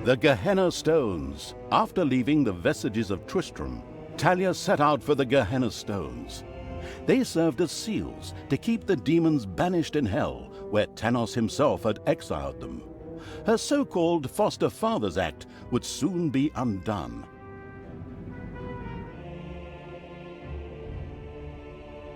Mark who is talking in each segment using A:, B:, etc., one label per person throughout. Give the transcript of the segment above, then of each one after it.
A: The Gehenna Stones. After leaving the vestiges of Tristram, Talia set out for the Gehenna Stones. They served as seals to keep the demons banished in hell, where Tanos himself had exiled them. Her so-called Foster Fathers Act would soon be undone.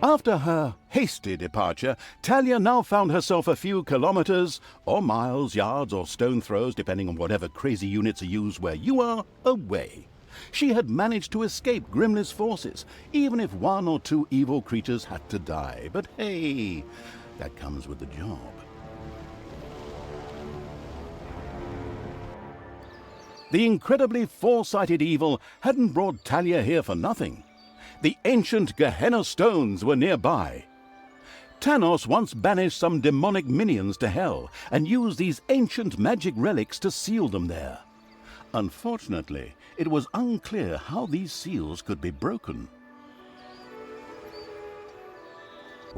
A: After her hasty departure, Talia now found herself a few kilometers, or miles, yards, or stone throws, depending on whatever crazy units are used where you are, away. She had managed to escape Grimly's forces, even if one or two evil creatures had to die. But hey, that comes with the job. The incredibly foresighted evil hadn't brought Talia here for nothing. The ancient Gehenna Stones were nearby. Tanos once banished some demonic minions to hell and used these ancient magic relics to seal them there. Unfortunately, it was unclear how these seals could be broken.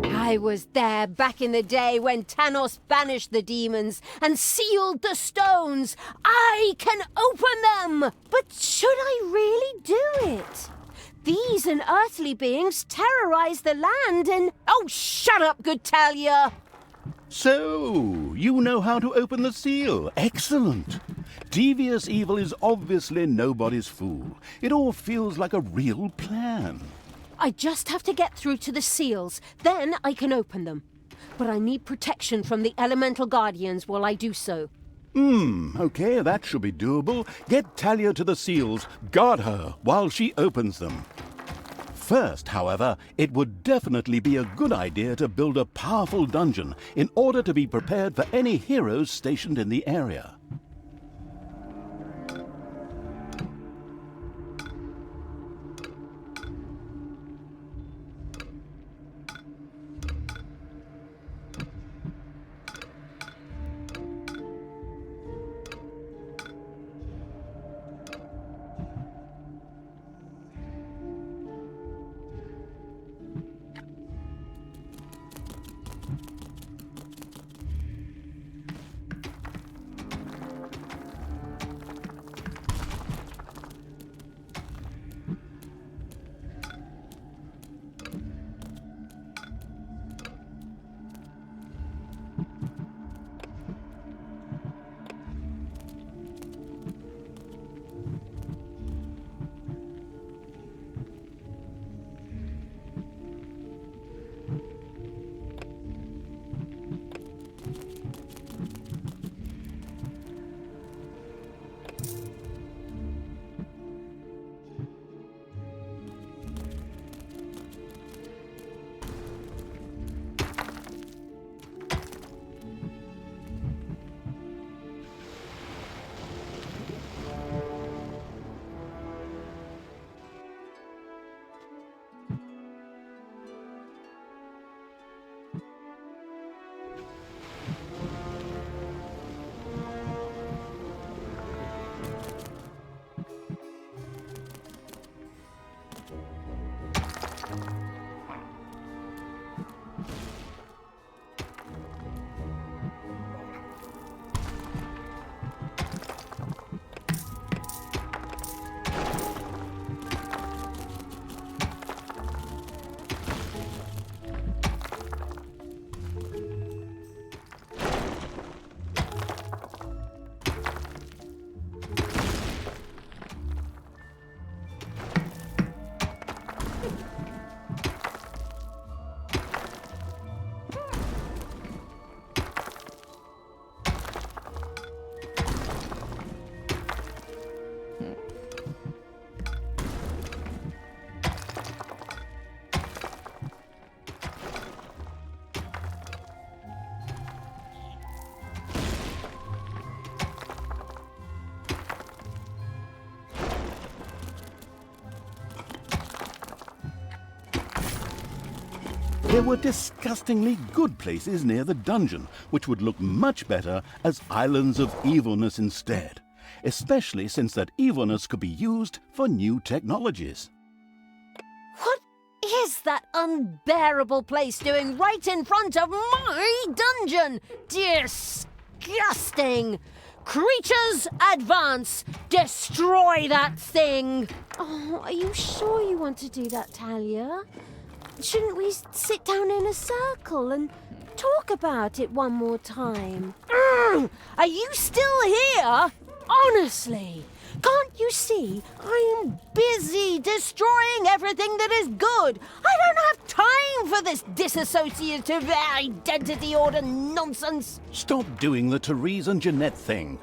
B: I was there back in the day when Tanos banished the demons and sealed the stones. I can open them! But should I really do it? These unearthly beings terrorize the land and... Oh, shut up, good Talia!
A: So, you know how to open the seal. Excellent. Devious evil is obviously nobody's fool. It all feels like a real plan.
B: I just have to get through to the seals, then I can open them. But I need protection from the elemental guardians while I do so.
A: Okay, that should be doable. Get Talia to the seals, guard her while she opens them. First, however, it would definitely be a good idea to build a powerful dungeon in order to be prepared for any heroes stationed in the area. There were disgustingly good places near the dungeon, which would look much better as islands of evilness instead, especially since that evilness could be used for new technologies.
B: What is that unbearable place doing right in front of my dungeon? Disgusting! Creatures, advance! Destroy that thing! Oh, are you sure you want to do that, Talia? Shouldn't we sit down in a circle and talk about it one more time? Are you still here? Honestly, can't you see I am busy destroying everything that is good? I don't have time for this dissociative identity order nonsense.
A: Stop doing the Therese and Jeanette thing.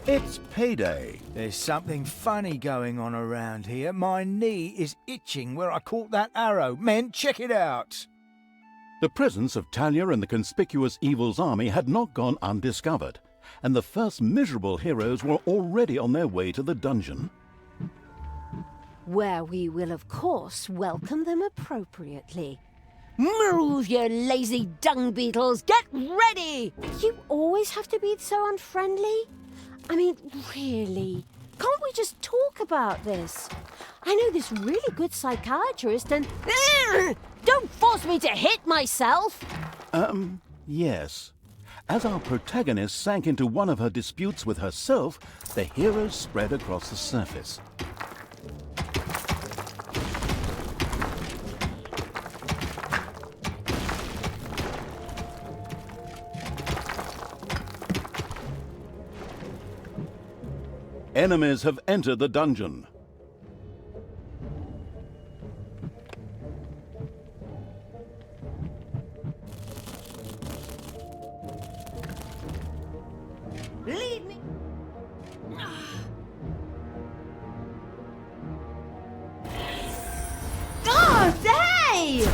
A: It's payday.
C: There's something funny going on around here. My knee is itching where I caught that arrow. Men, check it out.
A: The presence of Talia and the conspicuous evil's army had not gone undiscovered, and the first miserable heroes were already on their way to the dungeon.
B: Where we will, of course, welcome them appropriately. Move, you lazy dung beetles! Get ready! You always have to be so unfriendly? I mean, really? Can't we just talk about this? I know this really good psychiatrist and... Don't force me to hit myself!
A: Yes. As our protagonist sank into one of her disputes with herself, the heroes spread across the surface. Enemies have entered the dungeon.
B: Lead me! God, hey!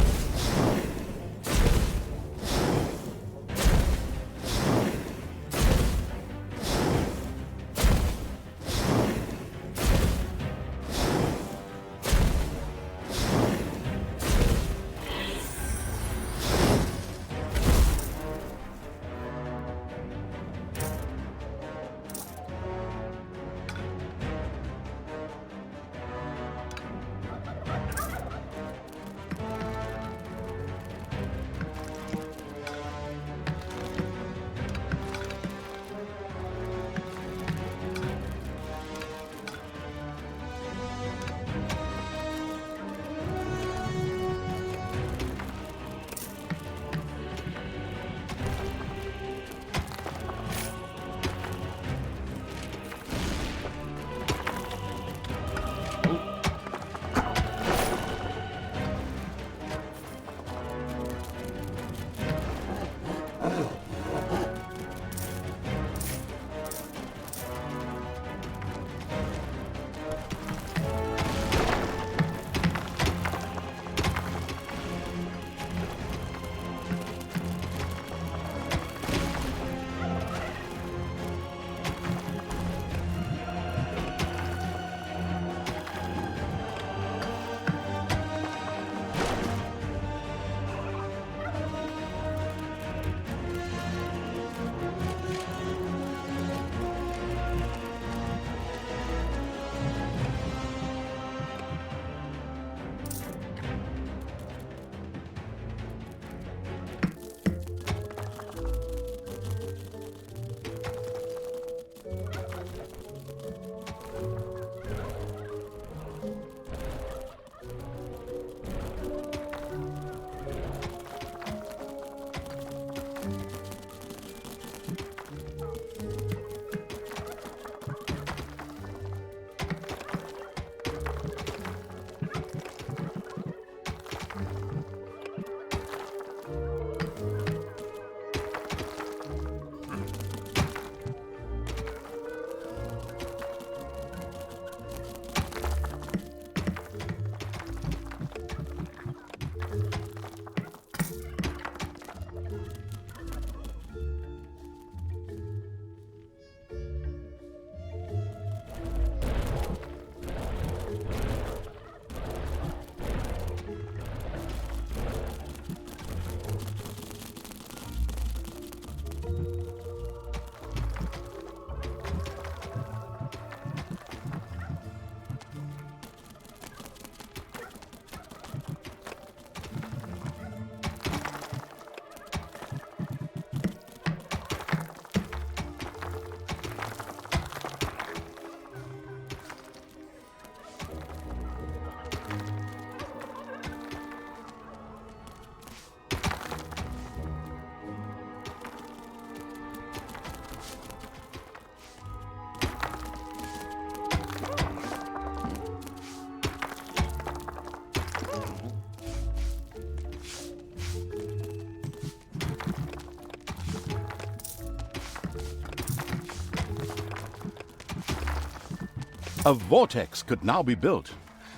A: A vortex could now be built.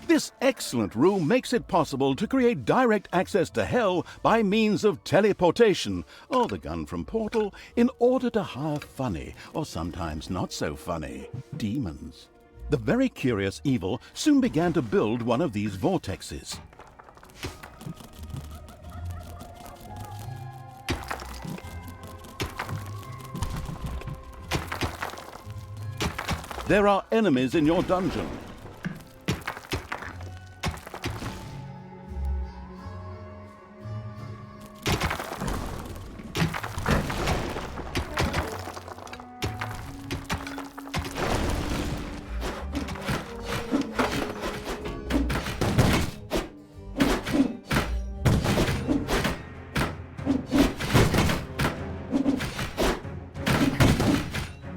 A: This excellent room makes it possible to create direct access to Hell by means of teleportation, or the gun from Portal, in order to hire funny, or sometimes not so funny, demons. The very curious Evil soon began to build one of these vortexes. There are enemies in your dungeon.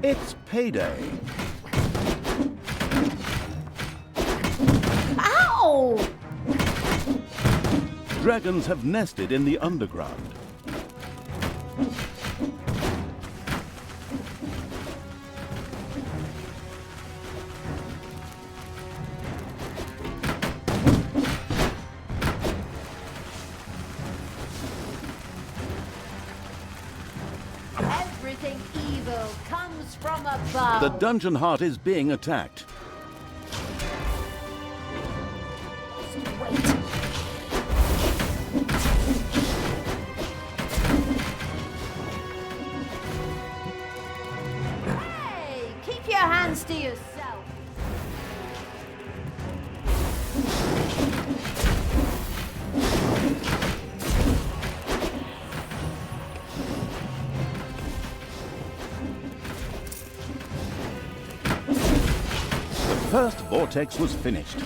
A: It's payday.
B: Ow!
A: Dragons have nested in the underground.
B: Everything evil comes from above.
A: The dungeon heart is being attacked.
B: Wait. Hey, keep your hands to yourself.
A: The first vortex was finished.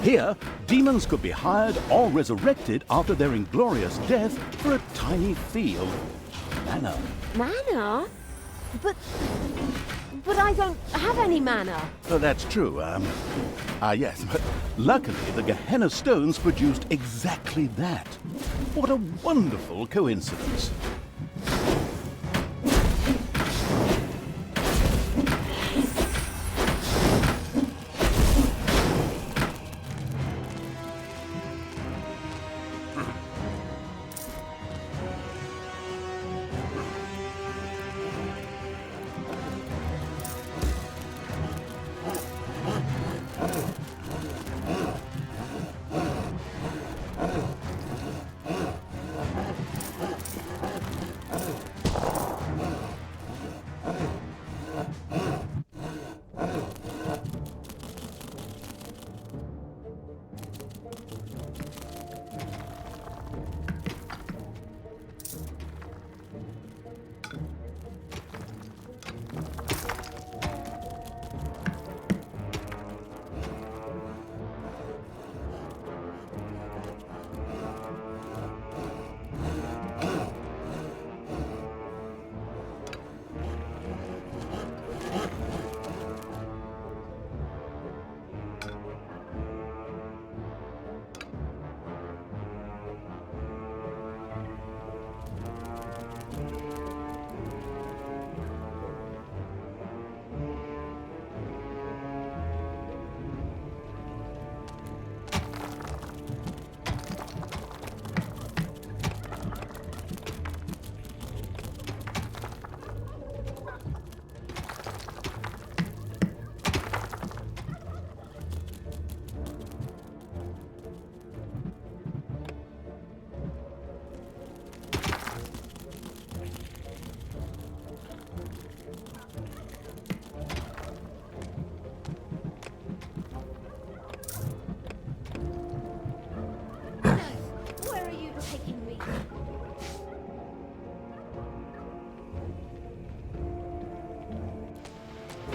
A: Here, demons could be hired or resurrected after their inglorious death for a tiny fee of mana.
B: Mana? But I don't have any mana.
A: Oh, that's true. Yes, but luckily the Gehenna Stones produced exactly that. What a wonderful coincidence.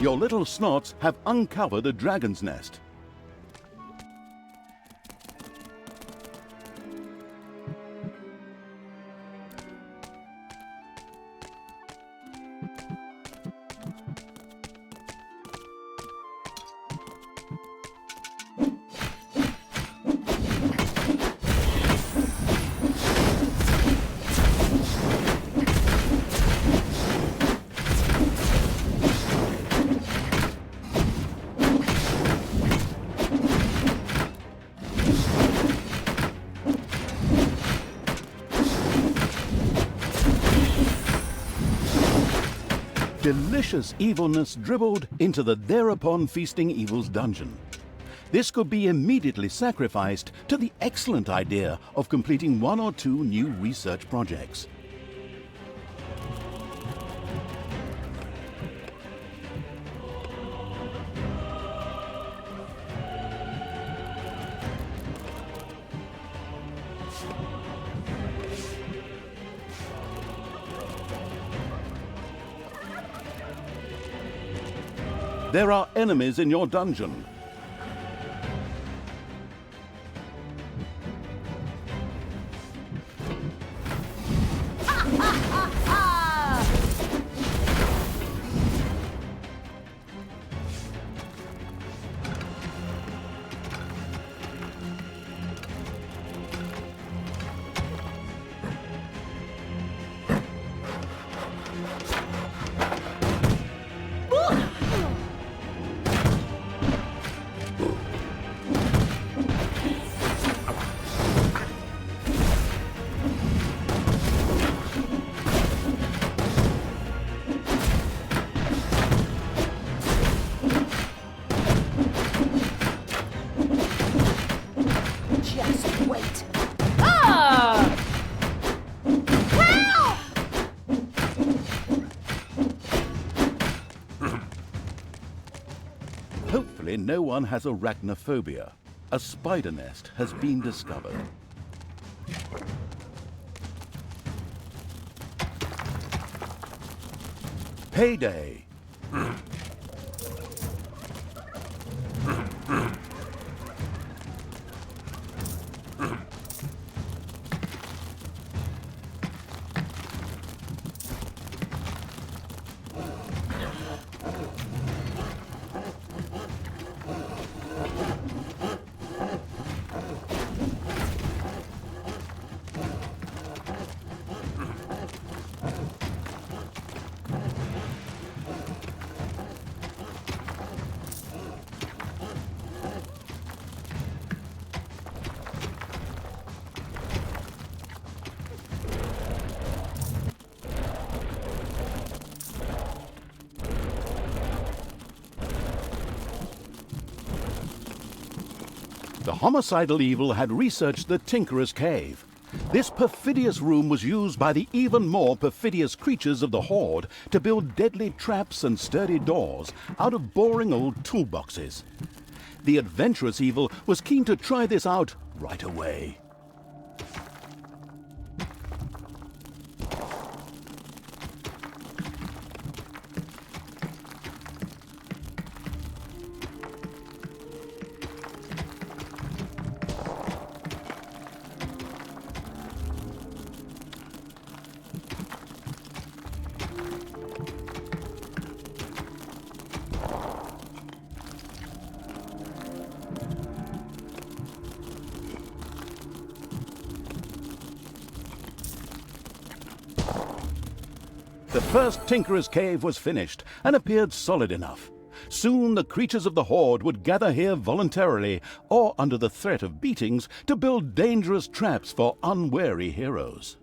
A: Your little snots have uncovered a dragon's nest. delicious evilness dribbled into the thereupon feasting evil's dungeon. This could be immediately sacrificed to the excellent idea of completing 1 or 2 new research projects. There are enemies in your dungeon. Hopefully no one has arachnophobia. A spider nest has been discovered. Payday! The homicidal evil had researched the Tinkerer's Cave. This perfidious room was used by the even more perfidious creatures of the Horde to build deadly traps and sturdy doors out of boring old toolboxes. The adventurous evil was keen to try this out right away. The first Tinkerer's Cave was finished and appeared solid enough. Soon the creatures of the Horde would gather here voluntarily or under the threat of beatings to build dangerous traps for unwary heroes.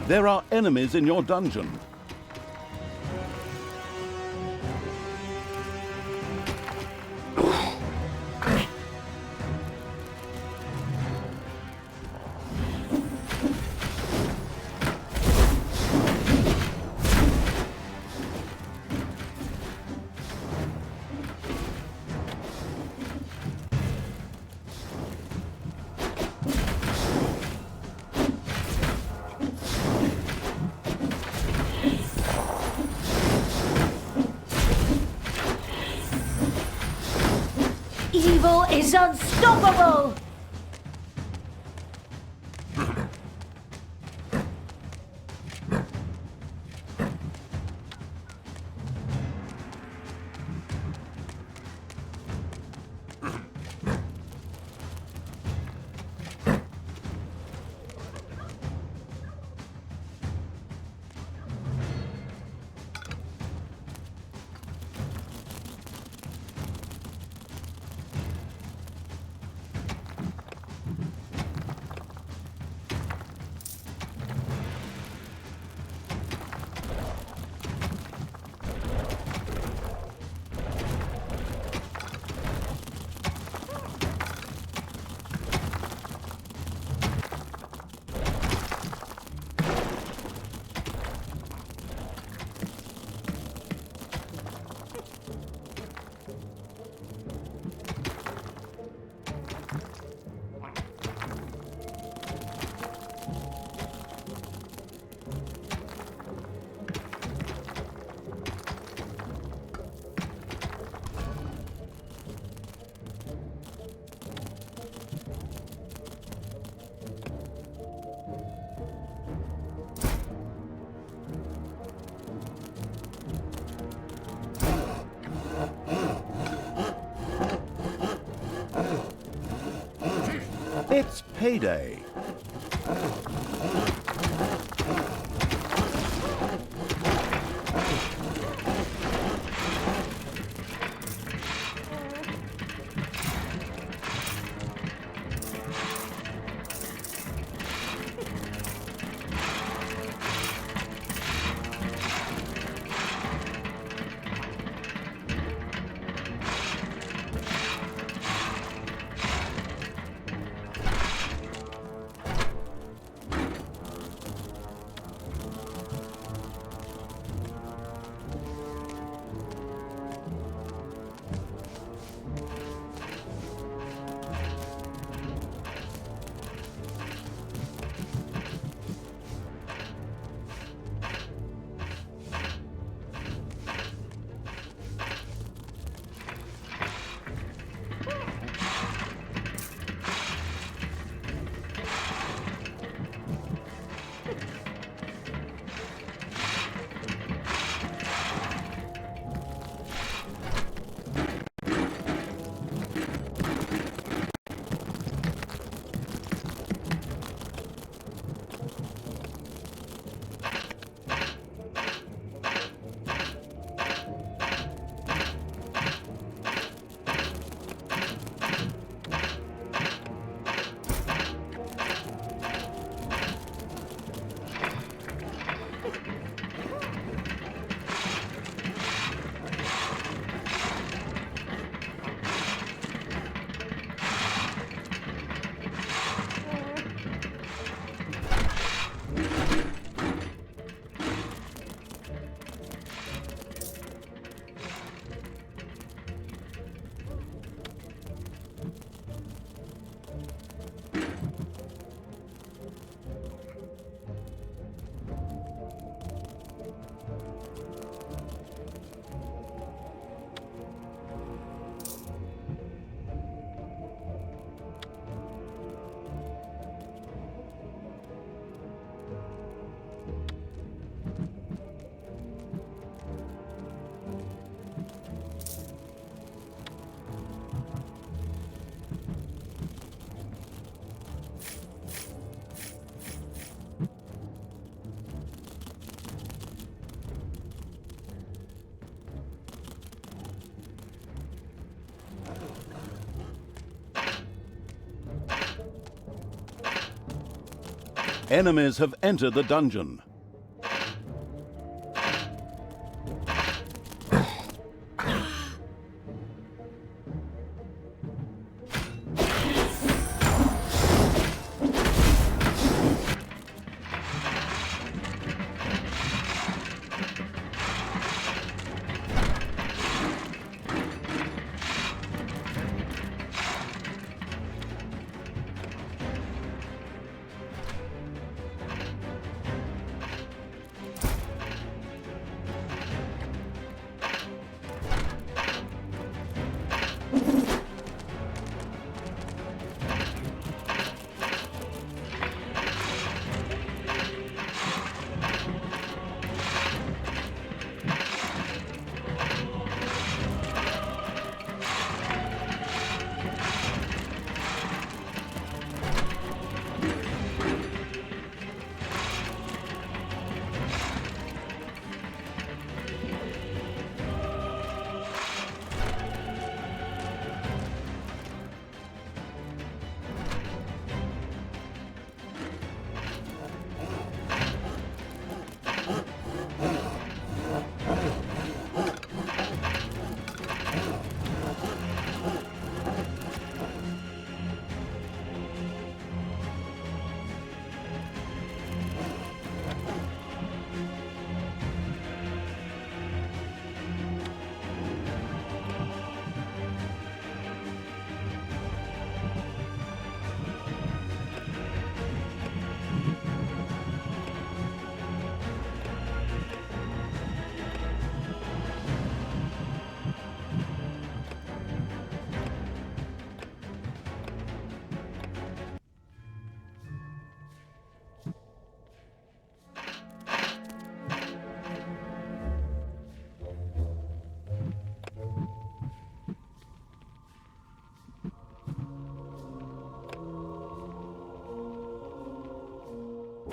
A: There are enemies in your dungeon.
B: Evil is unstoppable!
A: It's payday. Enemies have entered the dungeon.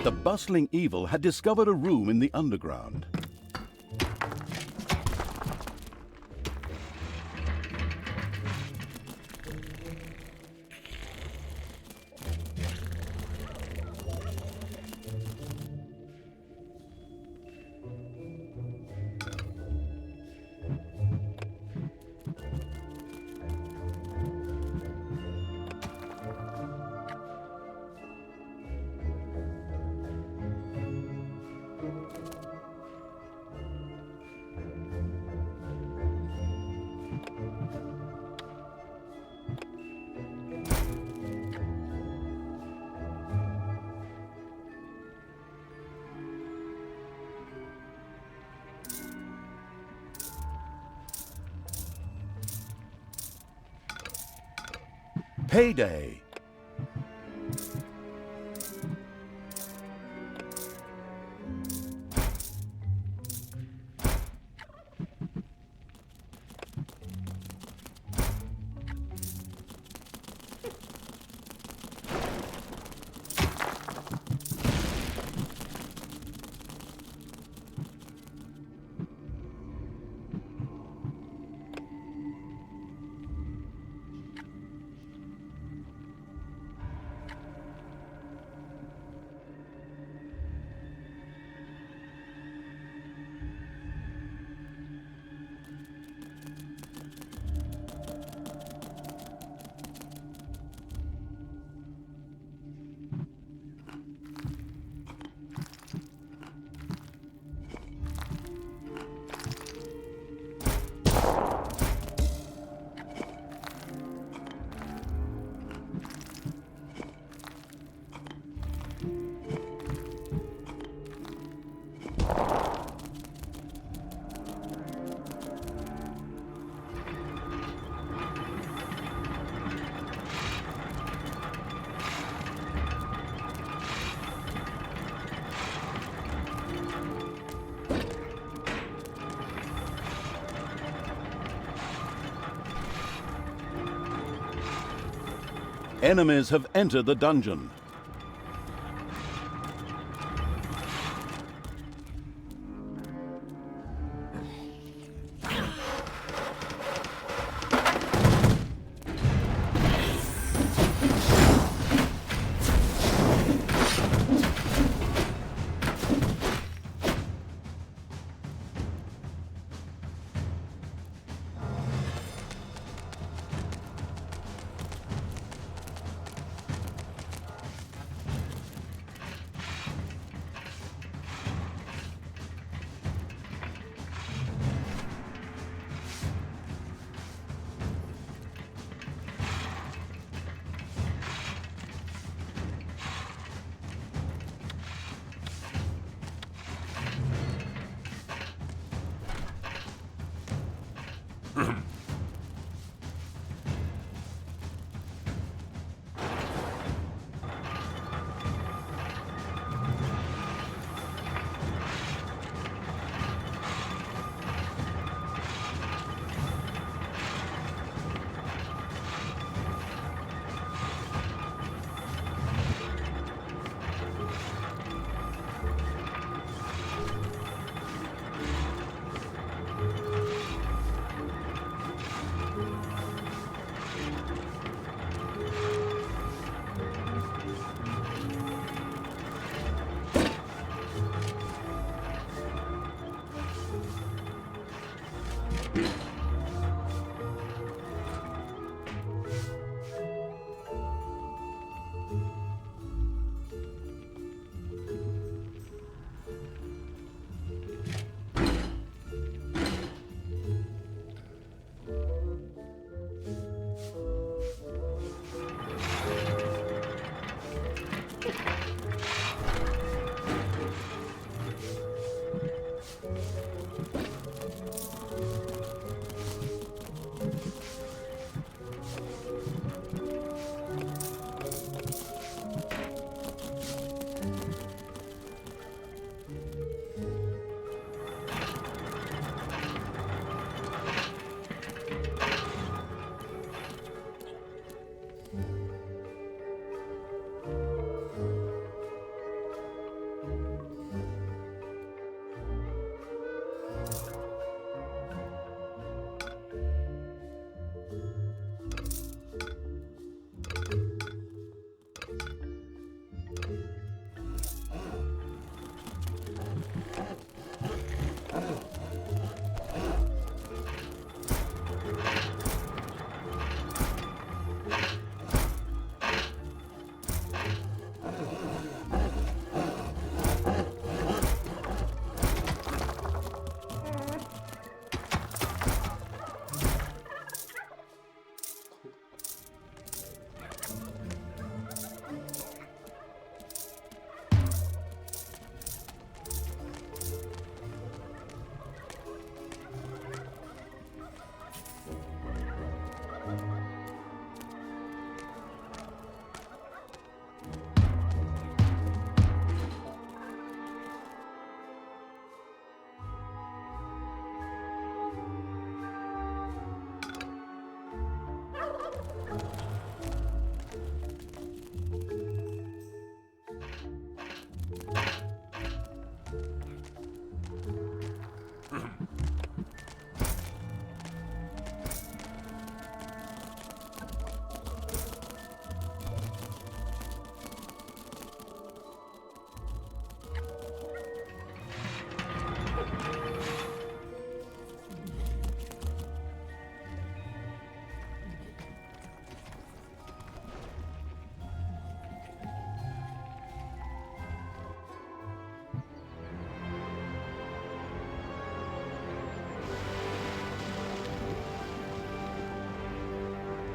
A: The bustling evil had discovered a room in the underground. Payday! Enemies have entered the dungeon.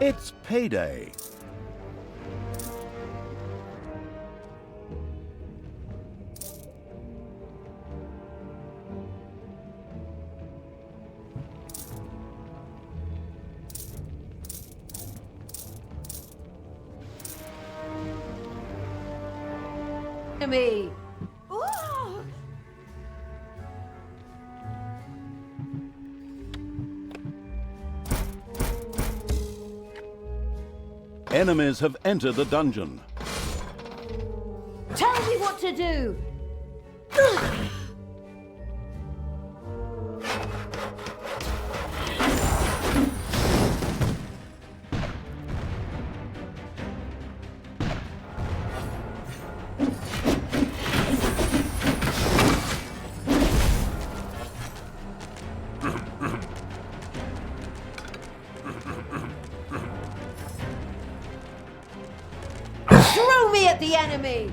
A: It's payday.
B: Me.
A: Enemies have entered the dungeon.
B: Tell me what to do. Throw me at the enemy!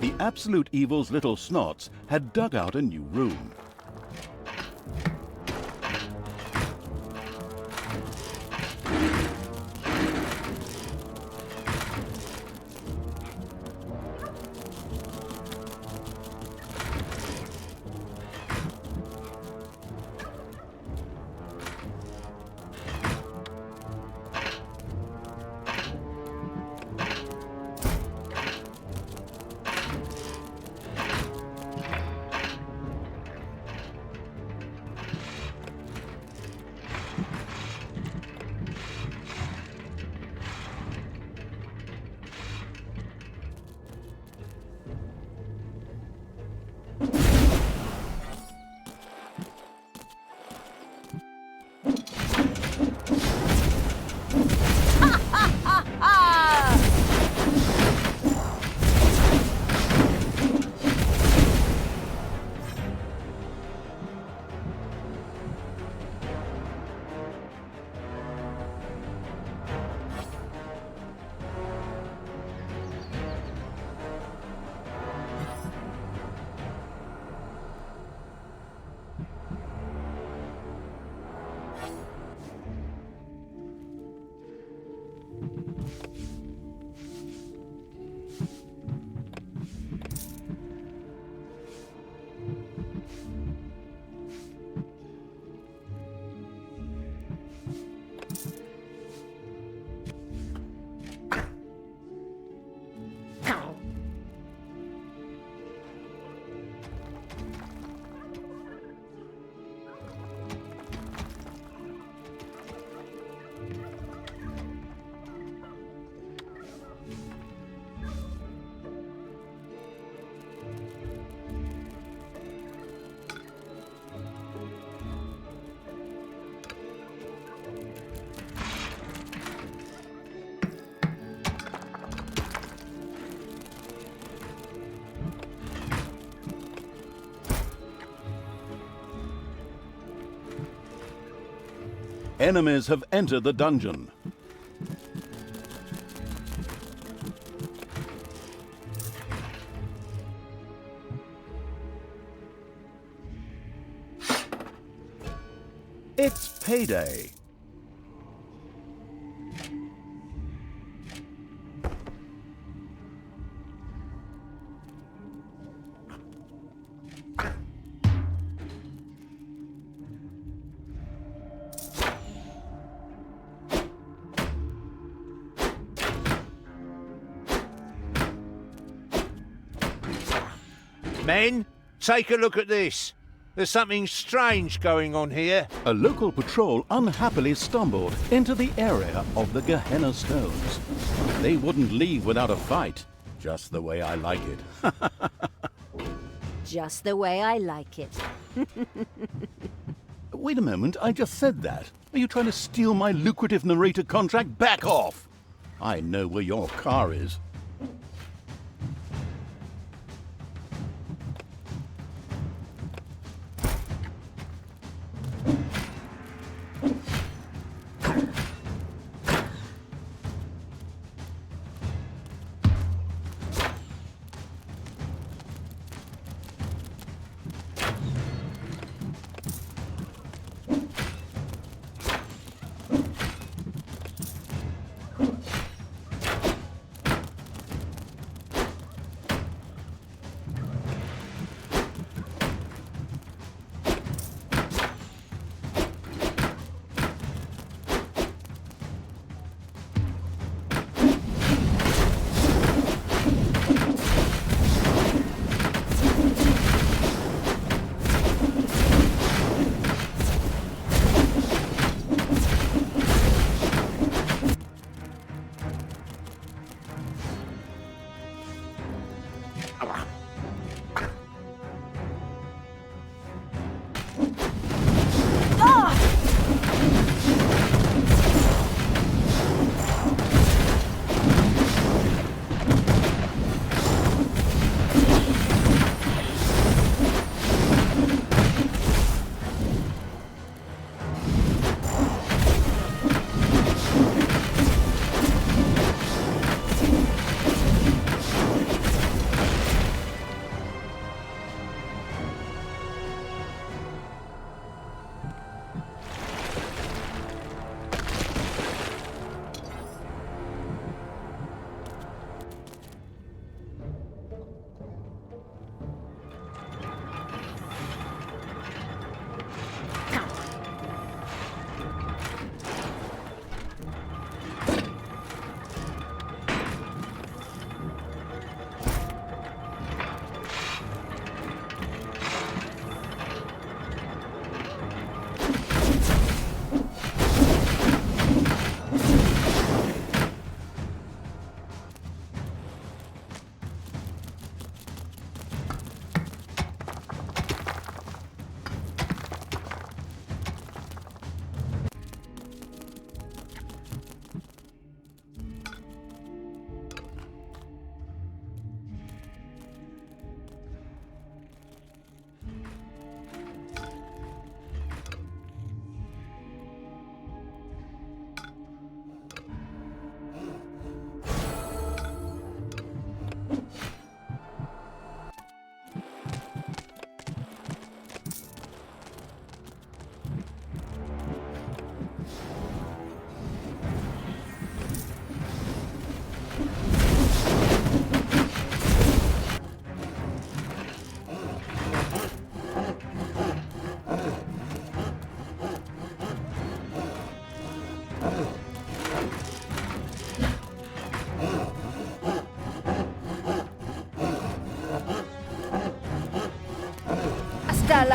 A: the Absolute Evil's little snots had dug out a new room. Enemies have entered the dungeon. It's payday.
D: Men, take a look at this. There's something strange going on here.
A: A local patrol unhappily stumbled into the area of the Gehenna Stones. They wouldn't leave without a fight, just the way I like it.
B: Just the way I like it.
A: Wait a moment, I just said that. Are you trying to steal my lucrative narrator contract? Back off! I know where your car is.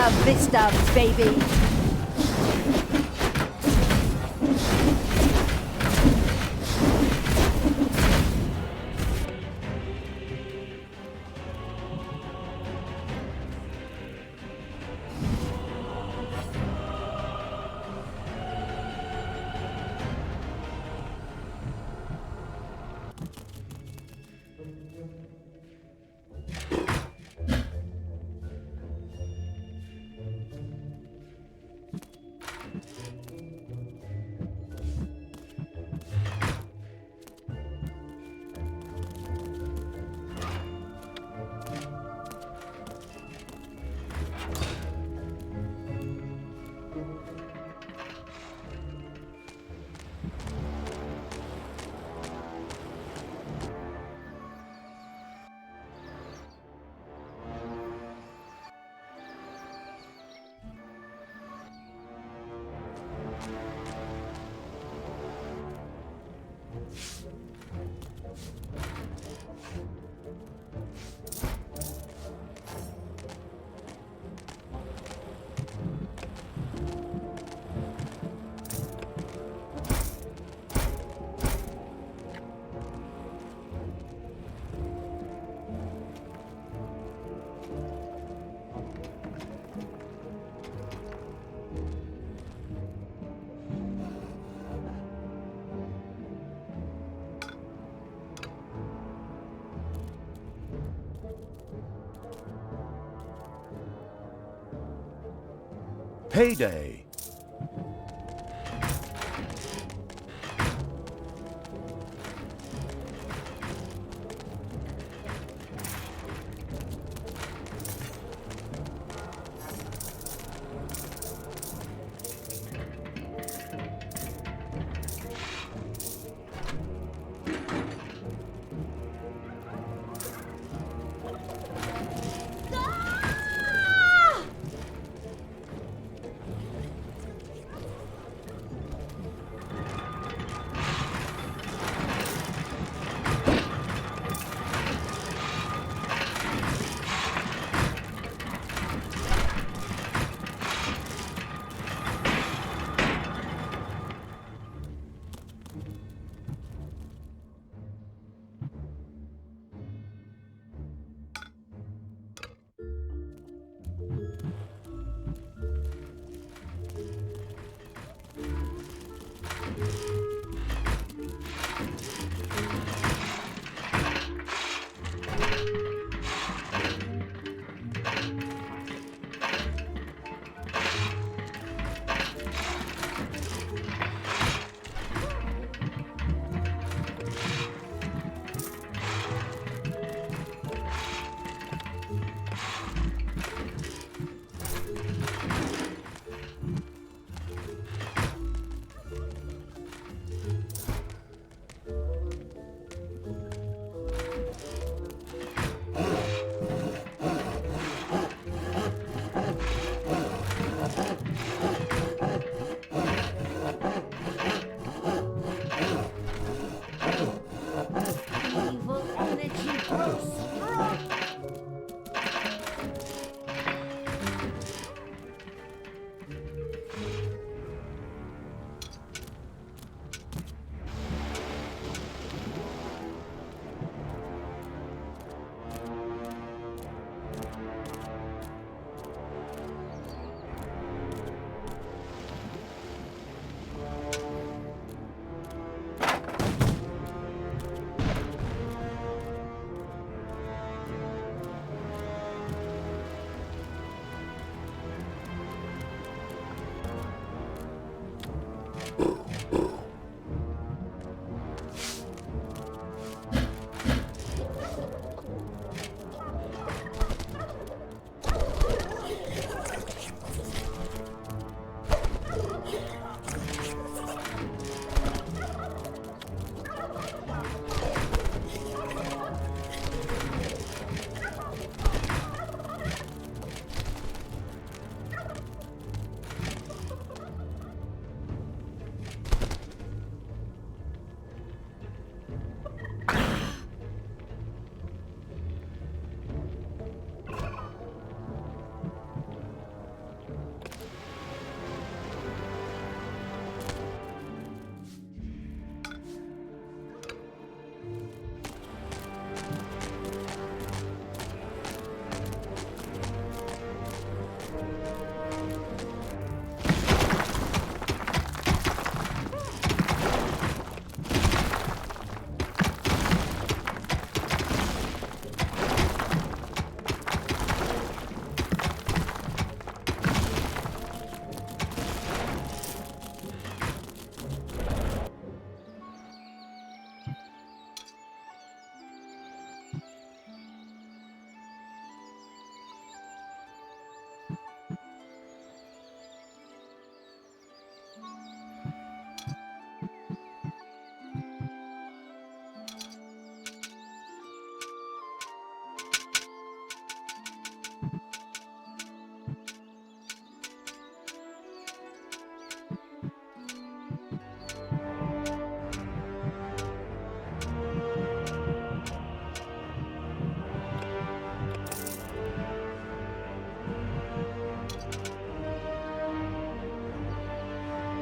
B: la vista, baby!
A: Payday.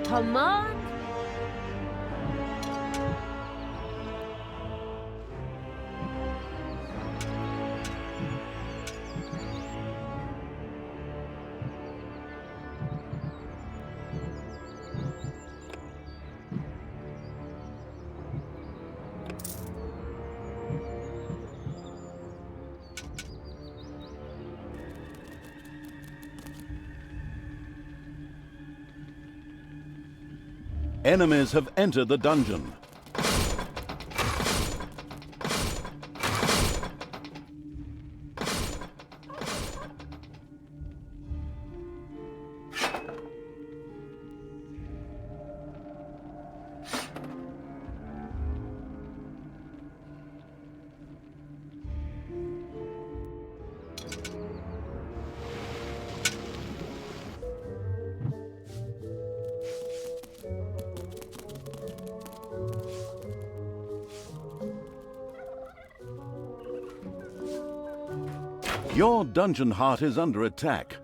B: Come on.
A: Enemies have entered the dungeon. Your dungeon heart is under attack.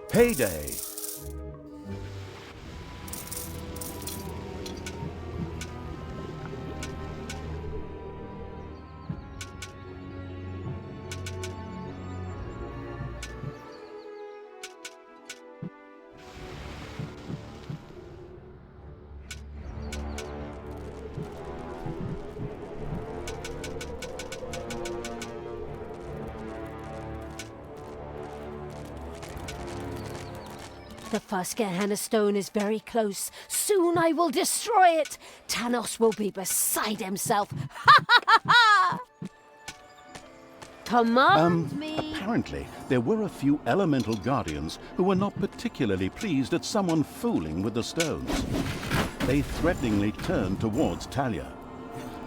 A: Payday.
B: The first Gehenna Stone is very close. Soon I will destroy it. Tanos will be beside himself. Ha ha ha ha! Command me.
A: Apparently, there were a few elemental guardians who were not particularly pleased at someone fooling with the stones. They threateningly turned towards Talia.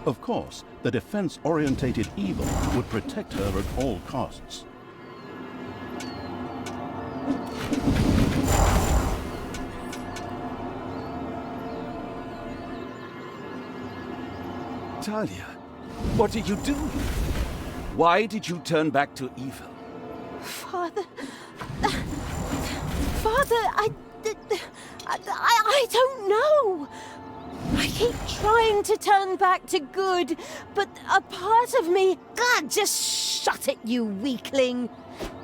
A: Of course, the defense-orientated evil would protect her at all costs.
E: Talia, what are you doing? Why did you turn back to evil?
B: Father, I don't know. I keep trying to turn back to good, but a part of me, God, just shut it, you weakling.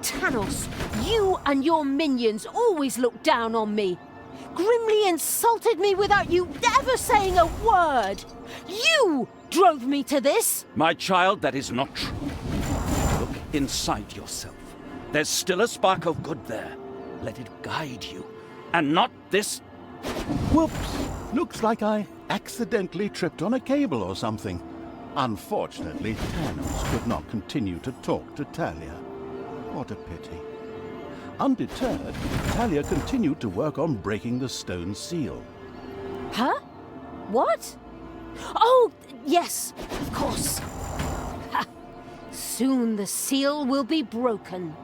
B: Tanos, you and your minions always look down on me. Grimly insulted me without you ever saying a word. You drove me to this.
E: My child, that is not true. Look inside yourself. There's still a spark of good there. Let it guide you, and not this.
A: Whoops! Looks like I accidentally tripped on a cable or something. Unfortunately, Tanos could not continue to talk to Talia. What a pity. Undeterred, Talia continued to work on breaking the stone seal.
B: Huh? What? Oh, yes, of course. Ha. Soon the seal will be broken.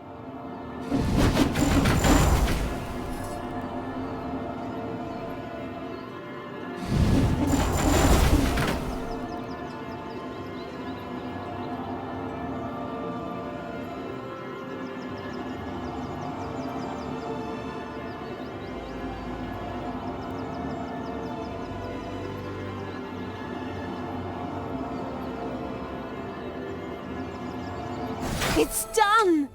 B: It's done!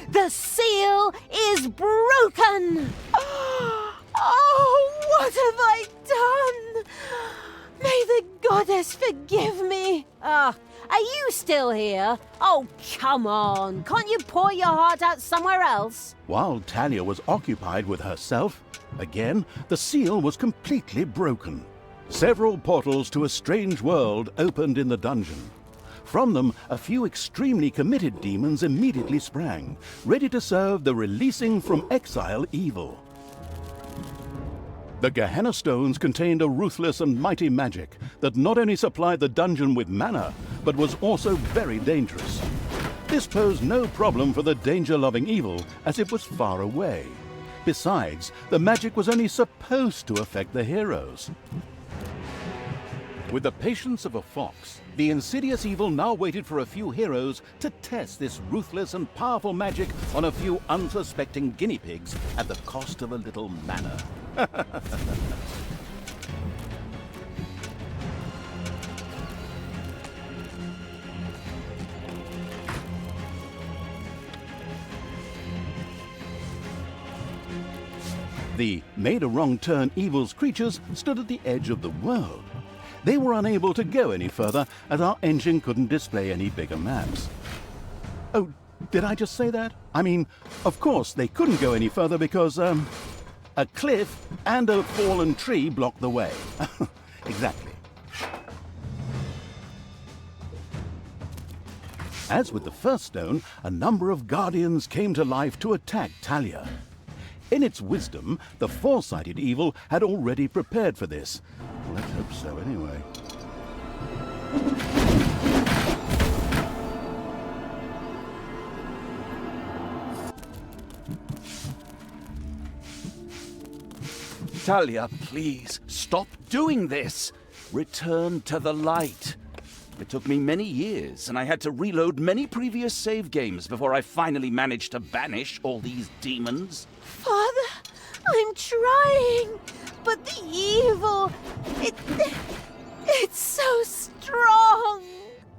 B: The seal is broken! Oh, what have I done? May the goddess forgive me. Are you still here? Oh, come on. Can't you pour your heart out somewhere else?
A: While Talia was occupied with herself, again, the seal was completely broken. Several portals to a strange world opened in the dungeon. From them, a few extremely committed demons immediately sprang, ready to serve the releasing from exile evil. The Gehenna Stones contained a ruthless and mighty magic that not only supplied the dungeon with mana, but was also very dangerous. This posed no problem for the danger-loving evil, as it was far away. Besides, the magic was only supposed to affect the heroes. With the patience of a fox, the insidious evil now waited for a few heroes to test this ruthless and powerful magic on a few unsuspecting guinea pigs at the cost of a little mana. The made-a-wrong-turn evil's creatures stood at the edge of the world. They were unable to go any further as our engine couldn't display any bigger maps. Oh, did I just say that? I mean, of course they couldn't go any further because, a cliff and a fallen tree blocked the way. Exactly. As with the first stone, a number of guardians came to life to attack Talia. In its wisdom, the four-sided evil had already prepared for this. Let's hope so, anyway.
E: Talia, please, stop doing this. Return to the light. It took me many years, and I had to reload many previous save games before I finally managed to banish all these demons.
B: Father, I'm trying, but the evil, it's so strong.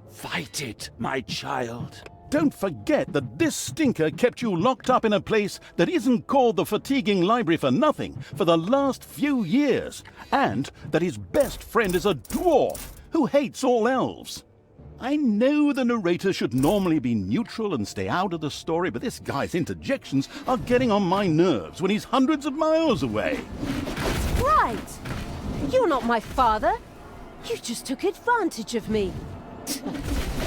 E: Fight it, my child.
A: Don't forget that this stinker kept you locked up in a place that isn't called the fatiguing library for nothing for the last few years, and that his best friend is a dwarf who hates all elves. I know the narrator should normally be neutral and stay out of the story, but this guy's interjections are getting on my nerves when he's hundreds of miles away.
B: Right. You're not my father. You just took advantage of me.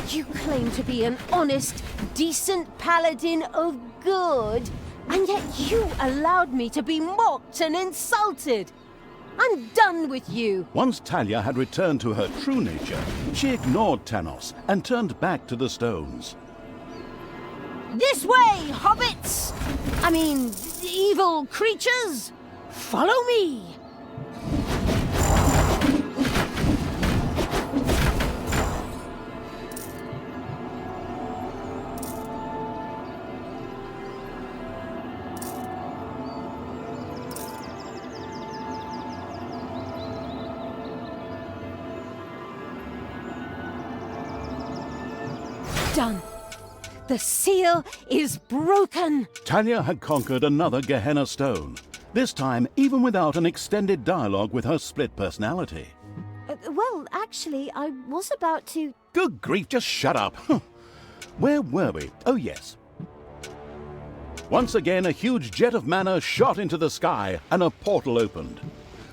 B: You claim to be an honest, decent paladin of good, and yet you allowed me to be mocked and insulted. I'm done with you.
A: Once Talia had returned to her true nature, she ignored Tanos and turned back to the stones.
B: This way, hobbits! I mean, evil creatures! Follow me! Done. The seal is broken.
A: Talia had conquered another Gehenna Stone, this time even without an extended dialogue with her split personality.
B: Well, actually, I was about to...
A: Good grief, just shut up. Where were we? Oh, yes. Once again, a huge jet of mana shot into the sky and a portal opened.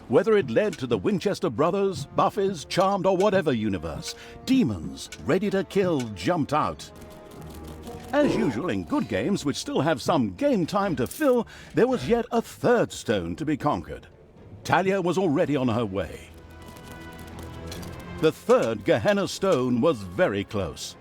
A: Whether it led to the Winchester brothers, Buffies, Charmed, or whatever universe, demons ready to kill jumped out. As usual in good games, which still have some game time to fill, there was yet a third stone to be conquered. Talia was already on her way. The third Gehenna Stone was very close.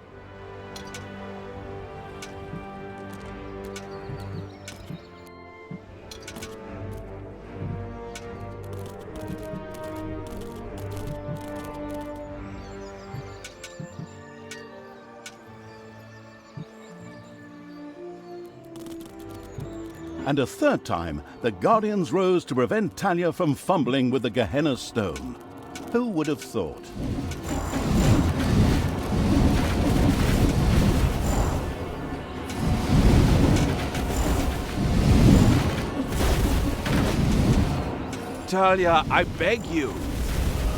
A: And a third time, the Guardians rose to prevent Talia from fumbling with the Gehenna Stone. Who would have thought?
E: Talia, I beg you.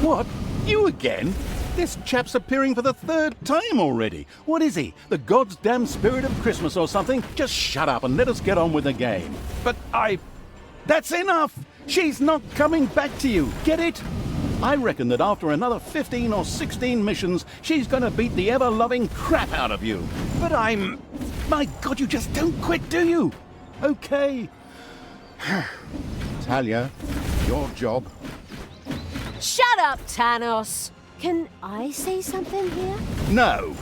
A: What? You again? This chap's appearing for the third time already. What is he? The God's damn spirit of Christmas or something? Just shut up and let us get on with the game.
E: But
A: That's enough! She's not coming back to you. Get it? I reckon that after another 15 or 16 missions, she's gonna beat the ever-loving crap out of you.
E: But
A: My God, you just don't quit, do you? Okay. Talia, your job.
B: Shut up, Tanos! Can I say something here?
A: No.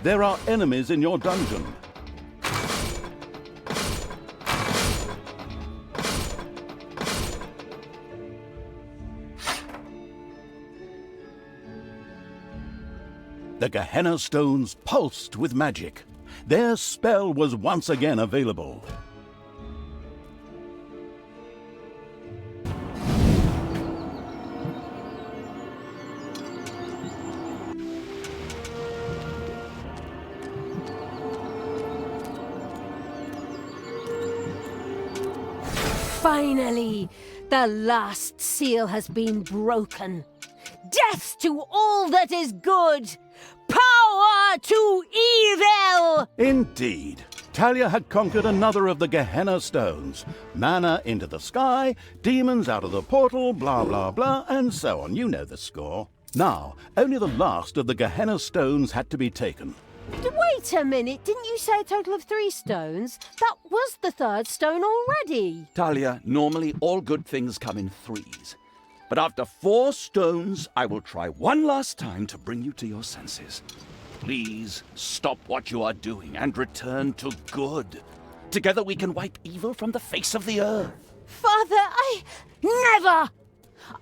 A: there are enemies in your dungeon. The Gehenna Stones pulsed with magic. Their spell was once again available.
B: Finally, the last seal has been broken. Death to all that is good! Power to evil!
A: Indeed, Talia had conquered another of the Gehenna Stones. Mana into the sky, demons out of the portal, blah blah blah, and so on. You know the score. Now, only the last of the Gehenna Stones had to be taken.
B: Wait a minute, didn't you say a total of 3 stones? That was the 3rd stone already.
E: Talia, normally all good things come in 3s. But after 4 stones, I will try one last time to bring you to your senses. Please stop what you are doing and return to good. Together we can wipe evil from the face of the earth.
B: Father, never!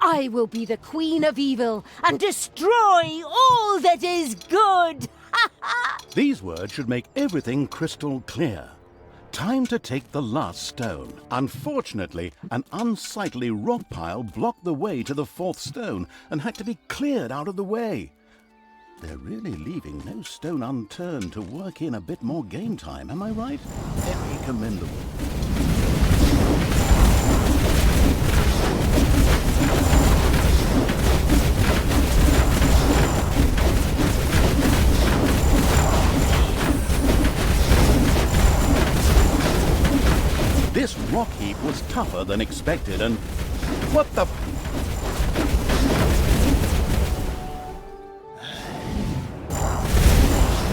B: I will be the queen of evil and destroy all that is good!
A: These words should make everything crystal clear. Time to take the last stone. Unfortunately, an unsightly rock pile blocked the way to the 4th stone and had to be cleared out of the way. They're really leaving no stone unturned to work in a bit more game time, am I right? Very commendable. This rock heap was tougher than expected, and what the...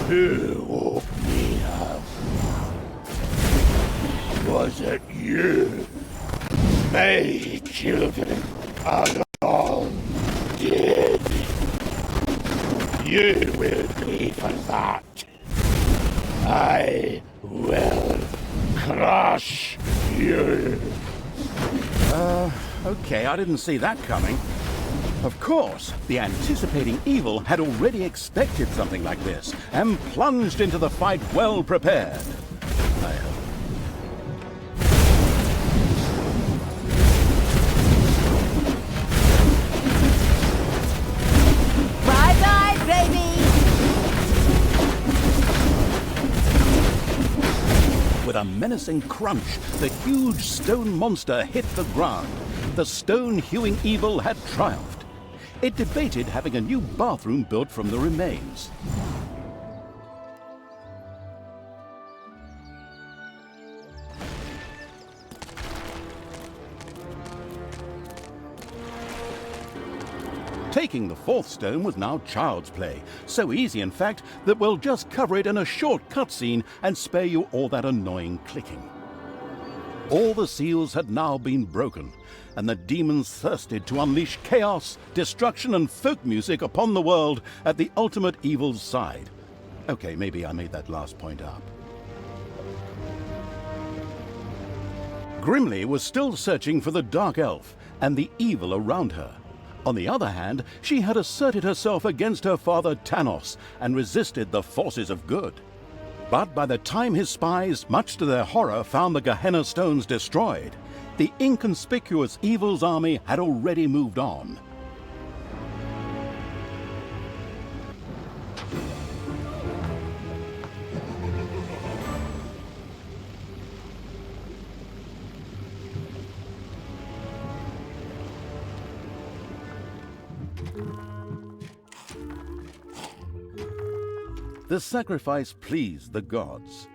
F: Who woke me up? Was it you? My children are all dead. You will pay for that. I will crush you.
A: Okay, I didn't see that coming. Of course, the anticipating evil had already expected something like this and plunged into the fight well prepared. I hope.
B: Bye-bye, baby!
A: With a menacing crunch, the huge stone monster hit the ground. The stone-hewing evil had triumphed. It debated having a new bathroom built from the remains. Taking the 4th stone was now child's play. So easy, in fact, that we'll just cover it in a short cutscene and spare you all that annoying clicking. All the seals had now been broken, and the demons thirsted to unleash chaos, destruction, and folk music upon the world at the ultimate evil's side. Okay, maybe I made that last point up. Grimly was still searching for the Dark Elf and the evil around her. On the other hand, she had asserted herself against her father Tanos and resisted the forces of good. But by the time his spies, much to their horror, found the Gehenna Stones destroyed, the inconspicuous evil's army had already moved on. The sacrifice pleased the gods.